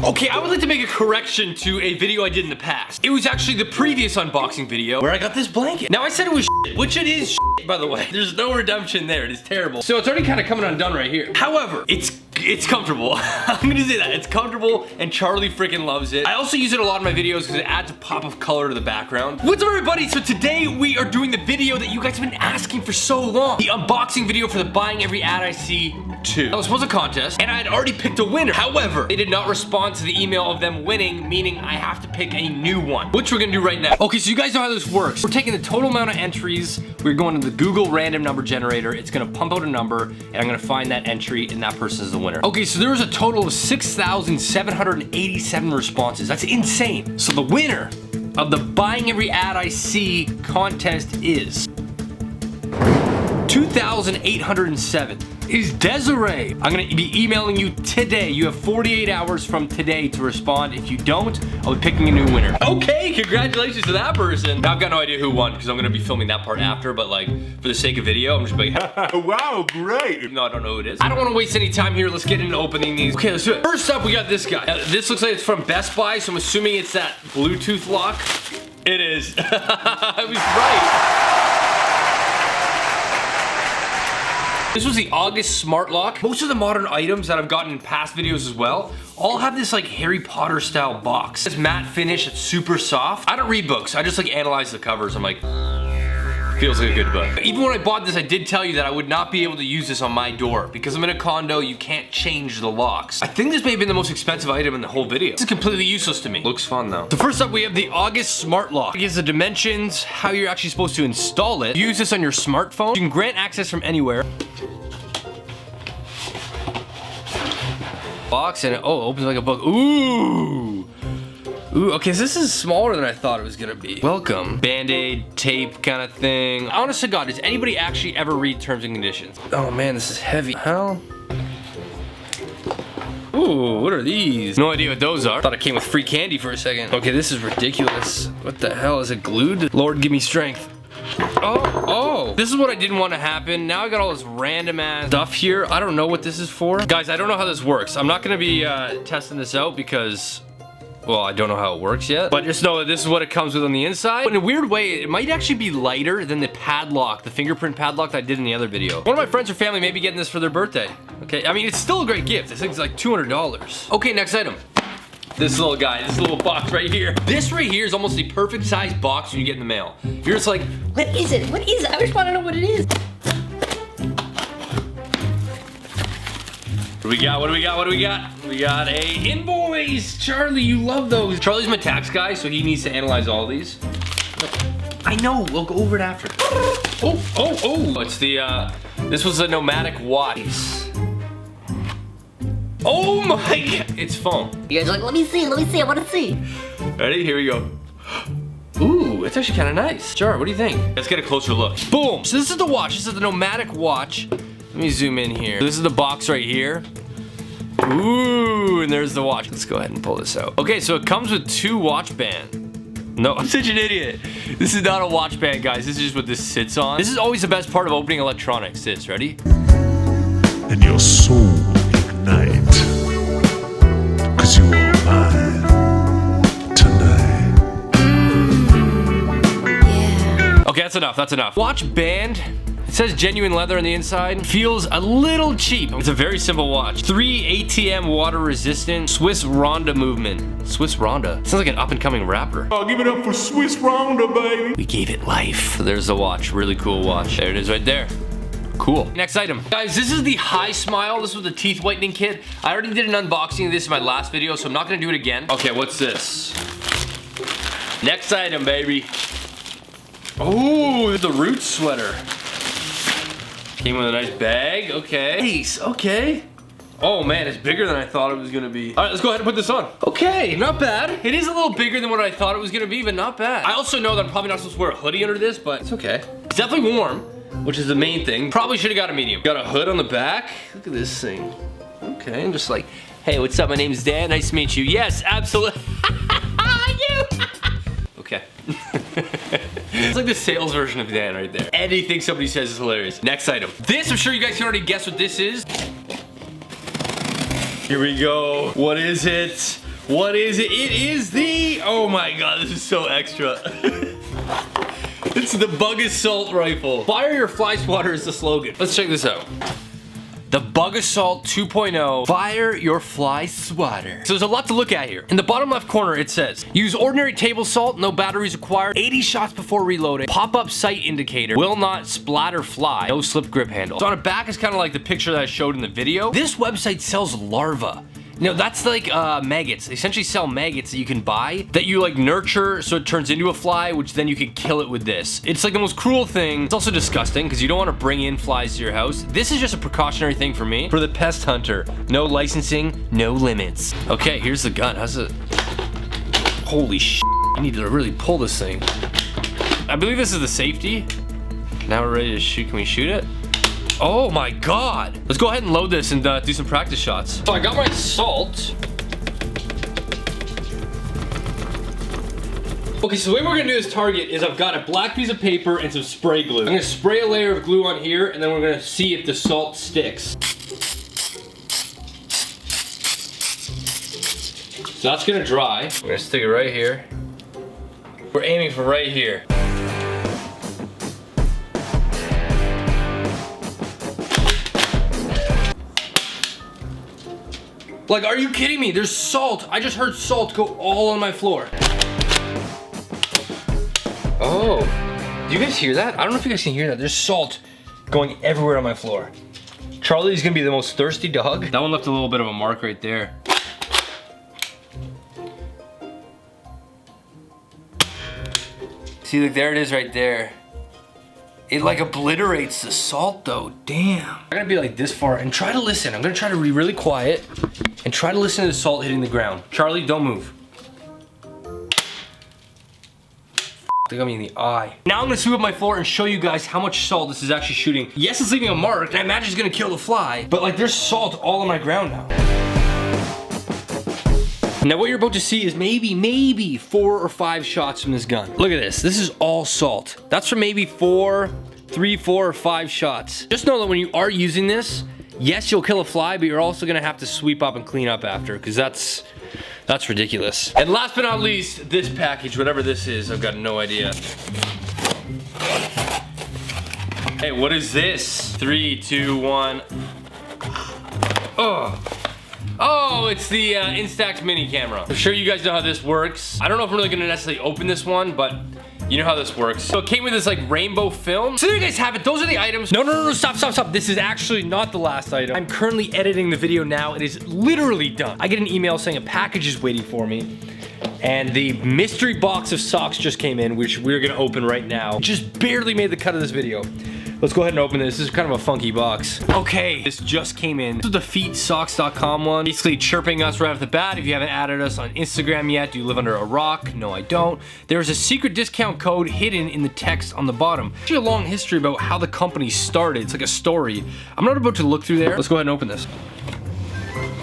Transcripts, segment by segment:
Okay, I would like to make a correction to a video I did in the past. It was actually the previous unboxing video where I got this blanket. Now I said it was shit, which it is shit, by the way. There's no redemption there. It is terrible. So it's already kind of coming undone right here. However, it's comfortable. I'm gonna say that. It's comfortable and Charlie freaking loves it. I also use it a lot in my videos because it adds a pop of color to the background. What's up, everybody? So today we are doing the video that you guys have been asking for so long. The unboxing video for the Buying Every Ad I See 2. That was supposed to contest and I had already picked a winner. However, they did not respond to the email of them winning, meaning I have to pick a new one, which we're gonna do right now. Okay, so you guys know how this works. We're taking the total amount of entries. We're going to the Google random number generator. It's gonna pump out a number and I'm gonna find that entry and that person is the winner. Okay, so there was a total of 6,787 responses. That's insane. So the winner of the Buying Every Ad I See contest is 2,807 is Desiree. I'm gonna be emailing you today. You have 48 hours from today to respond. If you don't, I'll be picking a new winner. Okay, congratulations to that person. Now I've got no idea who won because I'm gonna be filming that part after, but like for the sake of video, I'm just like, wow, great. Even though I don't know who it is. I don't wanna waste any time here. Let's get into opening these. Okay, let's do it. First up, we got this guy. This looks like it's from Best Buy, so I'm assuming it's that Bluetooth lock. It is. I was right. This was the August Smart Lock. Most of the modern items that I've gotten in past videos as well all have this like Harry Potter style box. This matte finish, it's super soft. I don't read books, I just like analyze the covers. I'm like, feels like a good book. Even when I bought this, I did tell you that I would not be able to use this on my door. Because I'm in a condo, you can't change the locks. I think this may have been the most expensive item in the whole video. This is completely useless to me. Looks fun though. So first up, we have the August Smart Lock. It gives the dimensions, how you're actually supposed to install it. Use this on your smartphone. You can grant access from anywhere. Box and it opens like a book. Ooh, okay, so this is smaller than I thought it was gonna be. Welcome. Band-aid, tape kind of thing. Honest to God, does anybody actually ever read terms and conditions? Oh man, this is heavy. Hell. Ooh, what are these? No idea what those are. Thought it came with free candy for a second. Okay, this is ridiculous. What the hell, is it glued? Lord, give me strength. Oh, this is what I didn't want to happen. Now I got all this random ass stuff here. I don't know what this is for. Guys, I don't know how this works. I'm not gonna be testing this out because, well, I don't know how it works yet. But just know that this is what it comes with on the inside. But in a weird way, it might actually be lighter than the padlock, the fingerprint padlock that I did in the other video. One of my friends or family may be getting this for their birthday. Okay, I mean, it's still a great gift. This thing's like $200. Okay, next item. This little guy, this little box right here. This right here is almost the perfect size box when you get in the mail. You're just like, what is it? What is it? I just want to know what it is. What do we got? What do we got? What do we got? We got a invoice. Charlie, you love those. Charlie's my tax guy, so he needs to analyze all these. I know, we'll go over it after. Oh. It's the, this was a Nomatic watch. Oh my God, it's foam. You guys are like, let me see, I want to see. Ready, here we go. Ooh, it's actually kind of nice. Jar, what do you think? Let's get a closer look. Boom, so this is the watch. This is the Nomatic watch. Let me zoom in here. This is the box right here. Ooh, and there's the watch. Let's go ahead and pull this out. Okay, so it comes with 2 watch bands. No, I'm such an idiot. This is not a watch band, guys. This is just what this sits on. This is always the best part of opening electronics. This, ready? And your soul ignite. 'Cause you are mine tonight. Yeah. Okay, that's enough. That's enough. Watch band. It says genuine leather on the inside. Feels a little cheap. It's a very simple watch. 3 ATM water resistant Swiss Ronda movement. Swiss Ronda. Sounds like an up and coming rapper. Oh, give it up for Swiss Ronda, baby. We gave it life. So there's the watch. Really cool watch. There it is right there. Cool. Next item. Guys, this is the High Smile. This was the teeth whitening kit. I already did an unboxing of this in my last video, so I'm not gonna do it again. Okay, what's this? Next item, baby. Oh, the Roots sweater. Came with a nice bag. Okay. Nice. Okay. Oh man, it's bigger than I thought it was gonna be. All right, let's go ahead and put this on. Okay, not bad. It is a little bigger than what I thought it was gonna be, but not bad. I also know that I'm probably not supposed to wear a hoodie under this, but it's okay. It's definitely warm, which is the main thing. Probably should have got a medium. Got a hood on the back. Look at this thing. Okay, I'm just like, hey, what's up? My name's Dan. Nice to meet you. Yes, absolutely. You. Okay. It's like the sales version of Dan right there. Anything somebody says is hilarious. Next item. This, I'm sure you guys can already guess what this is. Here we go. What is it? What is it? It is the, oh my god, this is so extra. It's the Bug Assault rifle. Fire your fly swatter is the slogan. Let's check this out. The Bug Assault 2.0, fire your fly swatter. So there's a lot to look at here. In the bottom left corner, it says, use ordinary table salt, no batteries required, 80 shots before reloading, pop-up sight indicator, will not splatter fly, no slip grip handle. So on the back is kind of like the picture that I showed in the video. This website sells larvae. No, that's like maggots. They essentially sell maggots that you can buy that you like nurture so it turns into a fly, which then you can kill it with this. It's like the most cruel thing. It's also disgusting because you don't want to bring in flies to your house. This is just a precautionary thing for me. For the pest hunter, no licensing, no limits. Okay, here's the gun. How's it? Holy shit. I need to really pull this thing. I believe this is the safety. Now we're ready to shoot. Can we shoot it? Oh my god. Let's go ahead and load this and do some practice shots. So I got my salt. Okay, so the way we're gonna do this target is I've got a black piece of paper and some spray glue. I'm gonna spray a layer of glue on here and then we're gonna see if the salt sticks. So that's gonna dry. We're gonna stick it right here. We're aiming for right here. Like, are you kidding me? There's salt. I just heard salt go all on my floor. Oh, do you guys hear that? I don't know if you guys can hear that. There's salt going everywhere on my floor. Charlie's gonna be the most thirsty dog. That one left a little bit of a mark right there. See, look, there it is right there. It like obliterates the salt though, damn. I'm gonna be like this far and try to listen. I'm gonna try to be really quiet and try to listen to the salt hitting the ground. Charlie, don't move. They got me in the eye. Now I'm gonna sweep up my floor and show you guys how much salt this is actually shooting. Yes, it's leaving a mark, and I imagine it's gonna kill the fly, but like there's salt all on my ground now. Now what you're about to see is maybe 4 or 5 shots from this gun. Look at this, this is all salt. That's for maybe 3, 4, or 5 shots. Just know that when you are using this, yes, you'll kill a fly, but you're also gonna have to sweep up and clean up after, because that's ridiculous. And last but not least, this package, whatever this is, I've got no idea. Hey, what is this? 3, 2, 1. Oh. Oh, it's the Instax mini camera. I'm sure you guys know how this works. I don't know if I'm really gonna necessarily open this one, but you know how this works. So it came with this like rainbow film. So there you guys have it. Those are the items. No, stop. This is actually not the last item. I'm currently editing the video now. It is literally done. I get an email saying a package is waiting for me. And the mystery box of socks just came in, which we're gonna open right now. Just barely made the cut of this video. Let's go ahead and open this. This is kind of a funky box. Okay, this just came in. This is the feetsocks.com one. Basically chirping us right off the bat. If you haven't added us on Instagram yet, do you live under a rock? No, I don't. There's a secret discount code hidden in the text on the bottom. Actually a long history about how the company started. It's like a story. I'm not about to look through there. Let's go ahead and open this.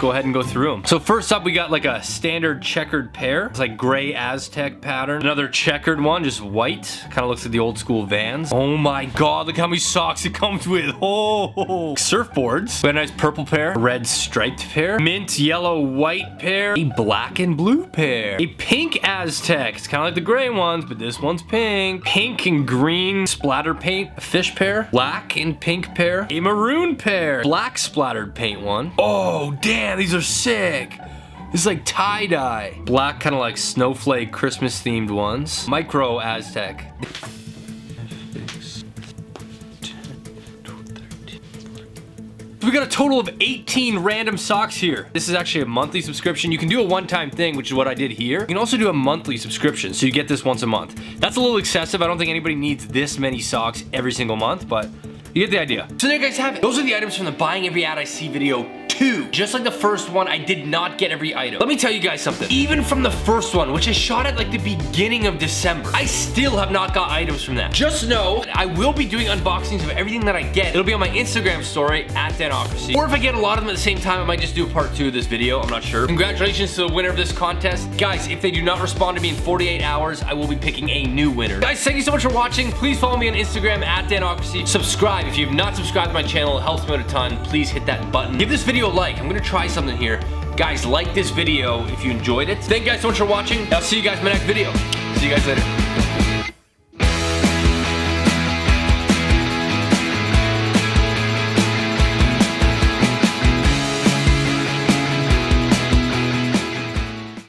Go ahead and go through them. So first up, we got like a standard checkered pair. It's like gray Aztec pattern. Another checkered one, just white. Kind of looks like the old school Vans. Oh my God, look how many socks it comes with. Oh, surfboards. We got a nice purple pair, a red striped pair, mint yellow white pair, a black and blue pair, a pink Aztec. It's kind of like the gray ones, but this one's pink. Pink and green splatter paint, a fish pair, black and pink pair, a maroon pair, black splattered paint one. Oh, damn. These are sick. This is like tie-dye. Black, kind of like snowflake Christmas themed ones. Micro Aztec. We got a total of 18 random socks here. This is actually a monthly subscription. You can do a one-time thing, which is what I did here. You can also do a monthly subscription, so you get this once a month. That's a little excessive. I don't think anybody needs this many socks every single month, but you get the idea. So there you guys have it. Those are the items from the Buying Every Ad I See video 2. Just like the first one, I did not get every item. Let me tell you guys something. Even from the first one, which I shot at like the beginning of December, I still have not got items from that. Just know I will be doing unboxings of everything that I get. It'll be on my Instagram story @Denocracy. Or if I get a lot of them at the same time, I might just do a part 2 of this video. I'm not sure. Congratulations to the winner of this contest. Guys, if they do not respond to me in 48 hours, I will be picking a new winner. Guys, thank you so much for watching. Please follow me on Instagram @Denocracy. Subscribe if you have not subscribed to my channel. It helps me out a ton. Please hit that button. Give this video a like. I'm gonna try something here. Guys, like this video if you enjoyed it. Thank you guys so much for watching. I'll see you guys in my next video. See you guys later.